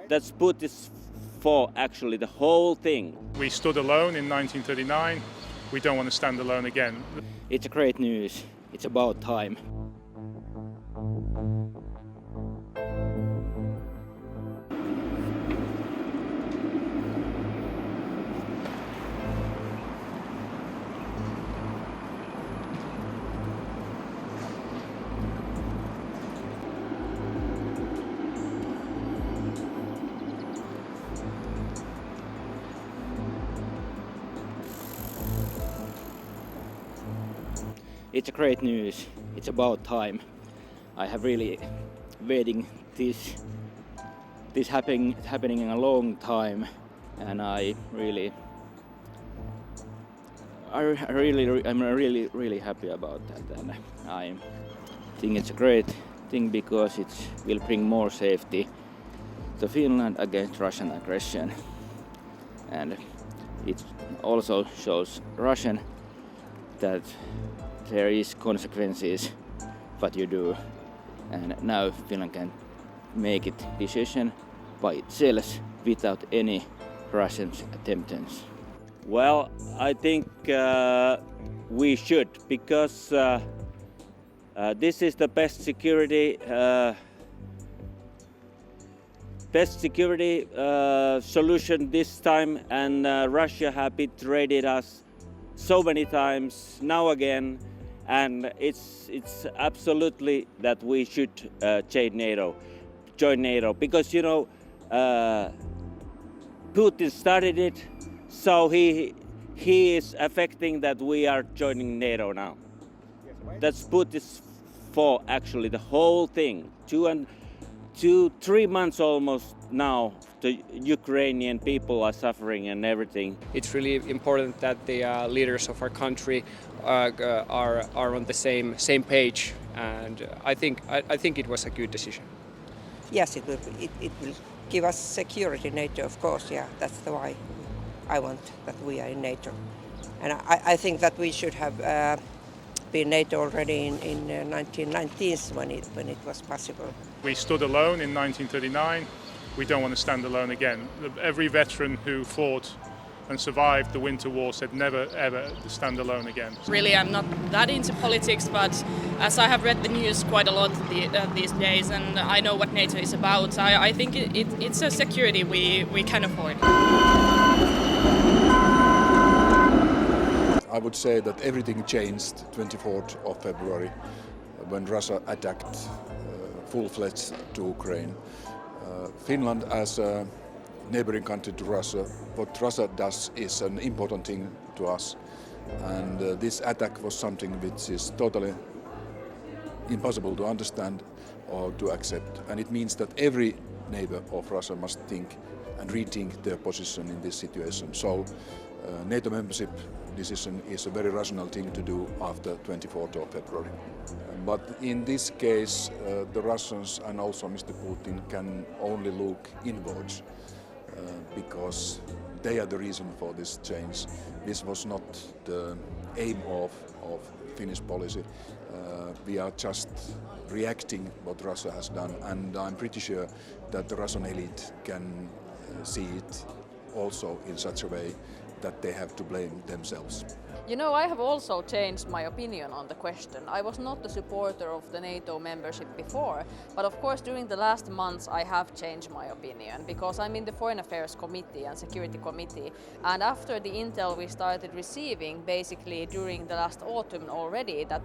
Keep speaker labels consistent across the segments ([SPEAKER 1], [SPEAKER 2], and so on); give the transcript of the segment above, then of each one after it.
[SPEAKER 1] That's Putin's fault, actually, the whole thing.
[SPEAKER 2] We stood alone in 1939. We don't want to stand alone again.
[SPEAKER 3] It's great news. It's about time. It's great news. It's about time. I have really waiting this happening in a long time, and I'm really happy about that. And I think it's a great thing because it will bring more safety to Finland against Russian aggression, and it also shows Russian that there is consequences what you do, and now Finland can make it decision by itself without any Russian attempts.
[SPEAKER 1] Well, I think we should, because this is the best security solution this time, and Russia have betrayed us so many times now again. And it's absolutely that we should join NATO, because Putin started it, so he is affecting that we are joining NATO now. That's Putin's fault, actually, the whole thing. 2-3 months almost now, the Ukrainian people are suffering and everything.
[SPEAKER 4] It's really important that the leaders of our country are on the same page, and I think it was a good decision.
[SPEAKER 5] Yes, it will give us security, NATO, of course. Yeah, that's the why I want that we are in NATO, and I think that we should have been NATO already in 1990s when it was possible.
[SPEAKER 2] We stood alone in 1939. We don't want to stand alone again. Every veteran who fought and survived the Winter War said never ever to stand alone again.
[SPEAKER 6] Really, I'm not that into politics, but as I have read the news quite a lot these days, and I know what NATO is about, I think it's a security we can afford.
[SPEAKER 7] I would say that everything changed 24th of February when Russia attacked full-fledged to Ukraine. Finland, as a neighboring country to Russia, what Russia does is an important thing to us. And this attack was something which is totally impossible to understand or to accept. And it means that every neighbor of Russia must think and rethink their position in this situation. So NATO membership decision is a very rational thing to do after 24th of February. But in this case, the Russians and also Mr. Putin can only look inwards because they are the reason for this change. This was not the aim of Finnish policy. We are just reacting what Russia has done, and I'm pretty sure that the Russian elite can see it also in such a way that they have to blame themselves.
[SPEAKER 8] You know, I have also changed my opinion on the question. I was not a supporter of the NATO membership before, but of course during the last months I have changed my opinion because I'm in the Foreign Affairs Committee and Security Committee, and after the intel we started receiving basically during the last autumn already that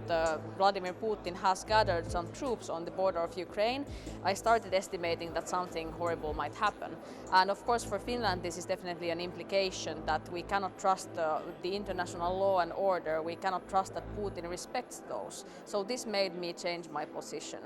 [SPEAKER 8] Vladimir Putin has gathered some troops on the border of Ukraine, I started estimating that something horrible might happen. And of course for Finland this is definitely an implication that we cannot trust the international law and order. We cannot trust that Putin respects those. So this made me change my position.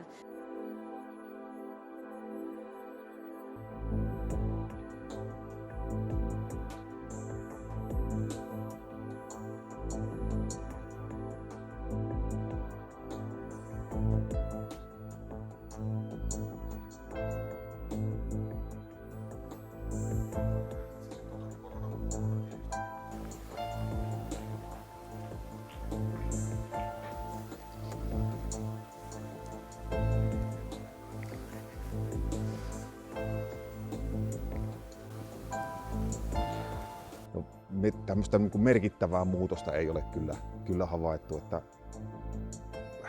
[SPEAKER 9] tämmöistä niin kuin merkittävää muutosta ei ole kyllä havaittu. Että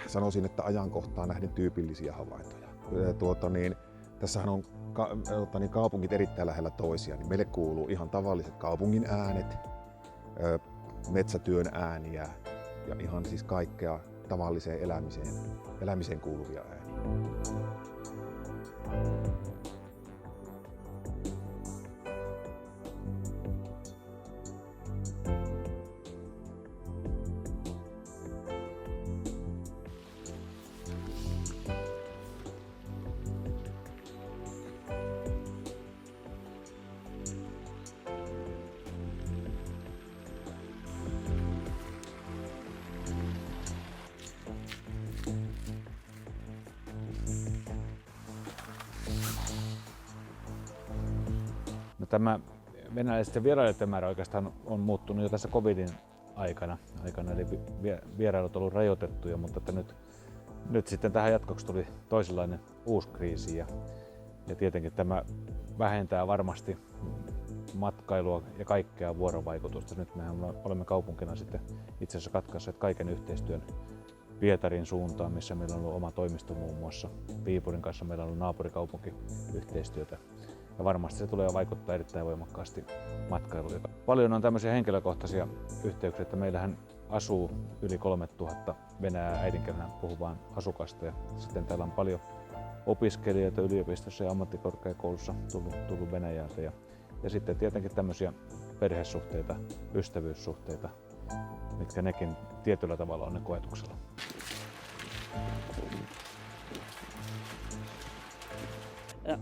[SPEAKER 9] sanoisin, että ajankohtaan nähden tyypillisiä havaintoja. Tässähän on kaupungit erittäin lähellä toisiaan, niin meille kuuluu ihan tavalliset kaupungin äänet, metsätyön ääniä ja ihan siis kaikkea tavalliseen elämiseen kuuluvia ääniä.
[SPEAKER 10] No, tämä venäläisten vierailijoiden määrä oikeastaan on muuttunut jo tässä covidin aikana eli vierailut on ollut rajoitettuja, mutta että nyt sitten tähän jatkoksi tuli toisenlainen uusi kriisi ja tietenkin tämä vähentää varmasti matkailua ja kaikkea vuorovaikutusta. Nyt mehän olemme kaupunkina sitten itse asiassa katkaisseet kaiken yhteistyön Pietarin suuntaan, missä meillä on ollut oma toimisto muun muassa. Viipurin kanssa meillä on ollut naapurikaupunkiyhteistyötä. Ja varmasti se tulee vaikuttaa erittäin voimakkaasti matkailuun. Paljon on tämmöisiä henkilökohtaisia yhteyksiä, että meillähän asuu yli 3000 venäjää äidinkielenä puhuvaa asukasta. Ja sitten täällä on paljon opiskelijoita yliopistossa ja ammattikorkeakoulussa tullut Venäjältä. Ja sitten tietenkin tämmöisiä perhesuhteita, ystävyyssuhteita, mitkä nekin tietyllä tavalla on ne koetuksella.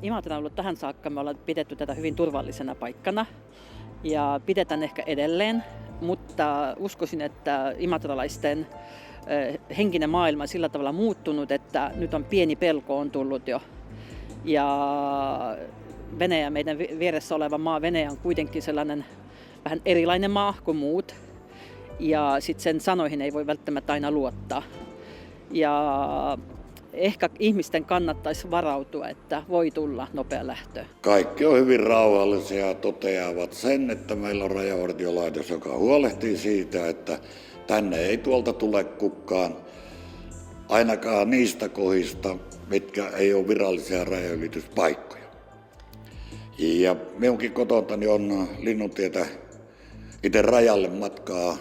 [SPEAKER 11] Imatra on ollut tähän saakka, me ollaan pidetty tätä hyvin turvallisena paikkana ja pidetään ehkä edelleen, mutta uskoisin, että imatralaisten henkinen maailma on sillä tavalla muuttunut, että nyt on pieni pelko on tullut jo. Ja Venäjä, meidän vieressä oleva maa Venäjä on kuitenkin sellainen vähän erilainen maa kuin muut. Ja sitten sen sanoihin ei voi välttämättä aina luottaa. Ja ehkä ihmisten kannattaisi varautua, että voi tulla nopea lähtö.
[SPEAKER 12] Kaikki on hyvin rauhallisia ja toteavat sen, että meillä on rajavartiolaitos, joka huolehtii siitä, että tänne ei tuolta tule kukaan, ainakaan niistä kohdista, mitkä ei ole virallisia rajaylityspaikkoja. Ja minunkin kotontani on Linnuntietä itse rajalle matkaa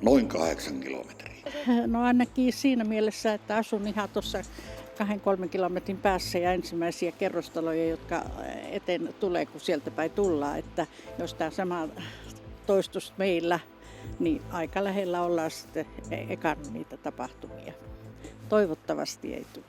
[SPEAKER 12] noin 8 kilometriä.
[SPEAKER 13] No ainakin siinä mielessä, että asun ihan tuossa 2-3 kilometrin päässä ja ensimmäisiä kerrostaloja, jotka eteen tulee, kun sieltä päin tullaan. Että jos tämä sama toistus meillä, niin aika lähellä ollaan sitten ekana niitä tapahtumia. Toivottavasti ei tule.